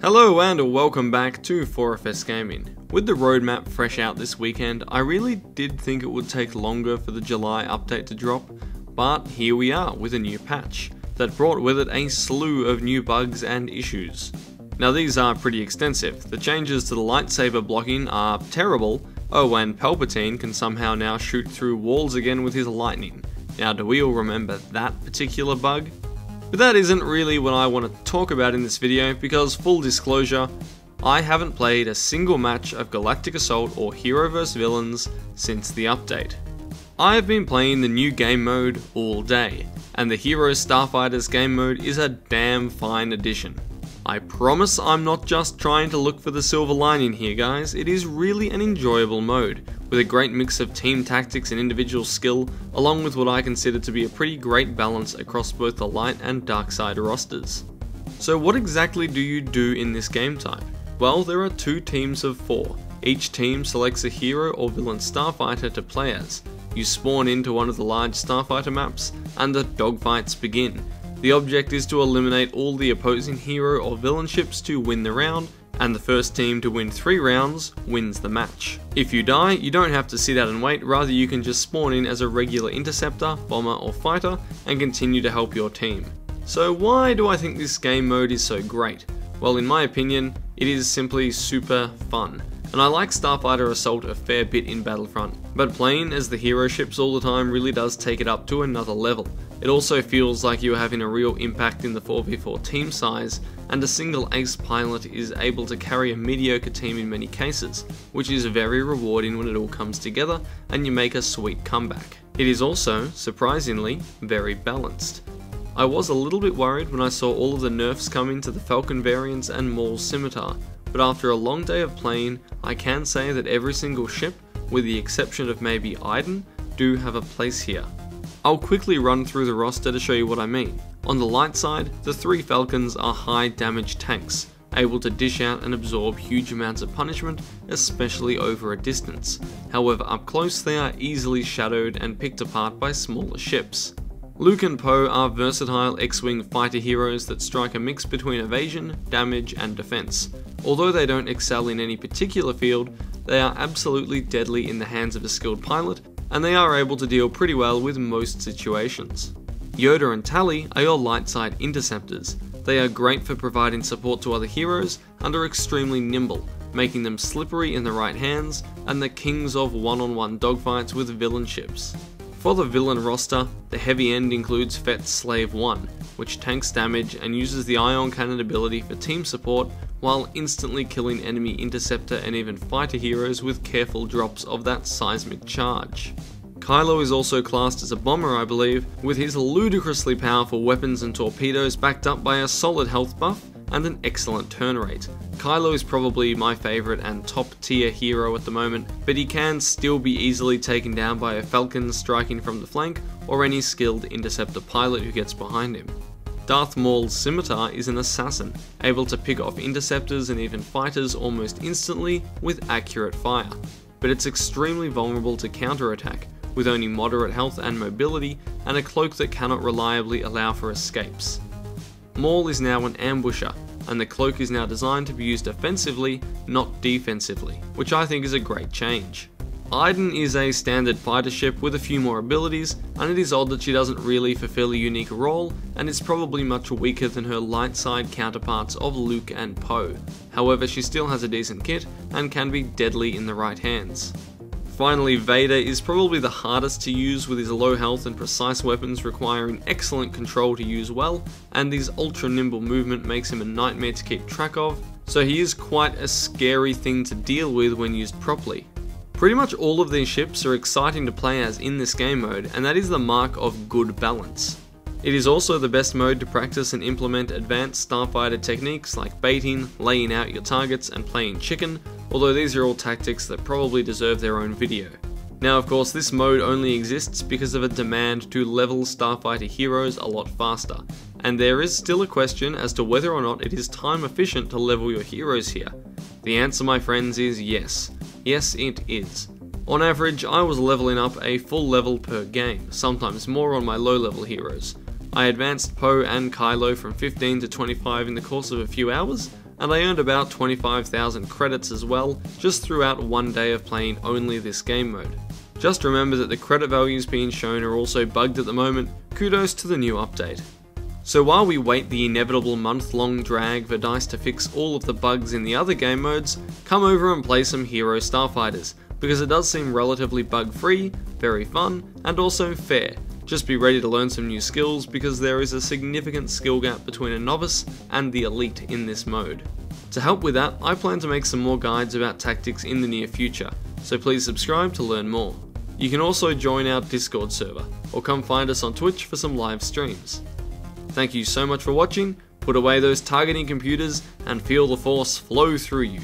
Hello and welcome back to 4FS Gaming. With the roadmap fresh out this weekend, I really did think it would take longer for the July update to drop, but here we are with a new patch that brought with it a slew of new bugs and issues. Now these are pretty extensive. The changes to the lightsaber blocking are terrible. Oh, and Palpatine can somehow now shoot through walls again with his lightning. Now do we all remember that particular bug? But that isn't really what I want to talk about in this video, because full disclosure, I haven't played a single match of Galactic Assault or Hero vs Villains since the update. I have been playing the new game mode all day, and the Hero Starfighters game mode is a damn fine addition. I promise I'm not just trying to look for the silver lining here, guys. It is really an enjoyable mode, with a great mix of team tactics and individual skill, along with what I consider to be a pretty great balance across both the light and dark side rosters. So what exactly do you do in this game type? Well, there are two teams of 4. Each team selects a hero or villain starfighter to play as. You spawn into one of the large starfighter maps, and the dogfights begin. The object is to eliminate all the opposing hero or villain ships to win the round, and the first team to win 3 rounds wins the match. If you die, you don't have to sit out and wait, rather you can just spawn in as a regular interceptor, bomber or fighter and continue to help your team. So why do I think this game mode is so great? Well, in my opinion, it is simply super fun. And I like Starfighter Assault a fair bit in Battlefront, but playing as the hero ships all the time really does take it up to another level. It also feels like you are having a real impact in the 4v4 team size, and a single ace pilot is able to carry a mediocre team in many cases, which is very rewarding when it all comes together and you make a sweet comeback. It is also, surprisingly, very balanced. I was a little bit worried when I saw all of the nerfs coming to the Falcon variants and Maul's scimitar, but after a long day of playing, I can say that every single ship, with the exception of maybe Iden, do have a place here. I'll quickly run through the roster to show you what I mean. On the light side, the 3 Falcons are high damage tanks, able to dish out and absorb huge amounts of punishment, especially over a distance. However, up close they are easily shadowed and picked apart by smaller ships. Luke and Poe are versatile X-Wing fighter heroes that strike a mix between evasion, damage and defense. Although they don't excel in any particular field, they are absolutely deadly in the hands of a skilled pilot, and they are able to deal pretty well with most situations. Yoda and Tally are your light side interceptors. They are great for providing support to other heroes and are extremely nimble, making them slippery in the right hands and the kings of one-on-one dogfights with villain ships. For the villain roster, the heavy end includes Fett's Slave 1, which tanks damage and uses the ion cannon ability for team support while instantly killing enemy interceptor and even fighter heroes with careful drops of that seismic charge. Kylo is also classed as a bomber, I believe, with his ludicrously powerful weapons and torpedoes backed up by a solid health buff and an excellent turn rate. Kylo is probably my favourite and top tier hero at the moment, but he can still be easily taken down by a Falcon striking from the flank or any skilled interceptor pilot who gets behind him. Darth Maul's scimitar is an assassin, able to pick off interceptors and even fighters almost instantly with accurate fire, but it's extremely vulnerable to counterattack, with only moderate health and mobility and a cloak that cannot reliably allow for escapes. Maul is now an ambusher, and the cloak is now designed to be used offensively, not defensively, which I think is a great change. Iden is a standard fighter ship with a few more abilities, and it is odd that she doesn't really fulfill a unique role, and is probably much weaker than her light side counterparts of Luke and Poe. However, she still has a decent kit, and can be deadly in the right hands. Finally, Vader is probably the hardest to use, with his low health and precise weapons requiring excellent control to use well, and his ultra nimble movement makes him a nightmare to keep track of, so he is quite a scary thing to deal with when used properly. Pretty much all of these ships are exciting to play as in this game mode, and that is the mark of good balance. It is also the best mode to practice and implement advanced starfighter techniques like baiting, laying out your targets and playing chicken, although these are all tactics that probably deserve their own video. Now of course this mode only exists because of a demand to level starfighter heroes a lot faster, and there is still a question as to whether or not it is time efficient to level your heroes here. The answer, my friends, is yes. Yes, it is. On average, I was leveling up a full level per game, sometimes more on my low level heroes. I advanced Poe and Kylo from 15 to 25 in the course of a few hours, and I earned about 25,000 credits as well, just throughout one day of playing only this game mode. Just remember that the credit values being shown are also bugged at the moment. Kudos to the new update. So while we wait the inevitable month-long drag for DICE to fix all of the bugs in the other game modes, come over and play some Hero Starfighters, because it does seem relatively bug-free, very fun, and also fair. Just be ready to learn some new skills, because there is a significant skill gap between a novice and the elite in this mode. To help with that, I plan to make some more guides about tactics in the near future, so please subscribe to learn more. You can also join our Discord server, or come find us on Twitch for some live streams. Thank you so much for watching, put away those targeting computers, and feel the force flow through you.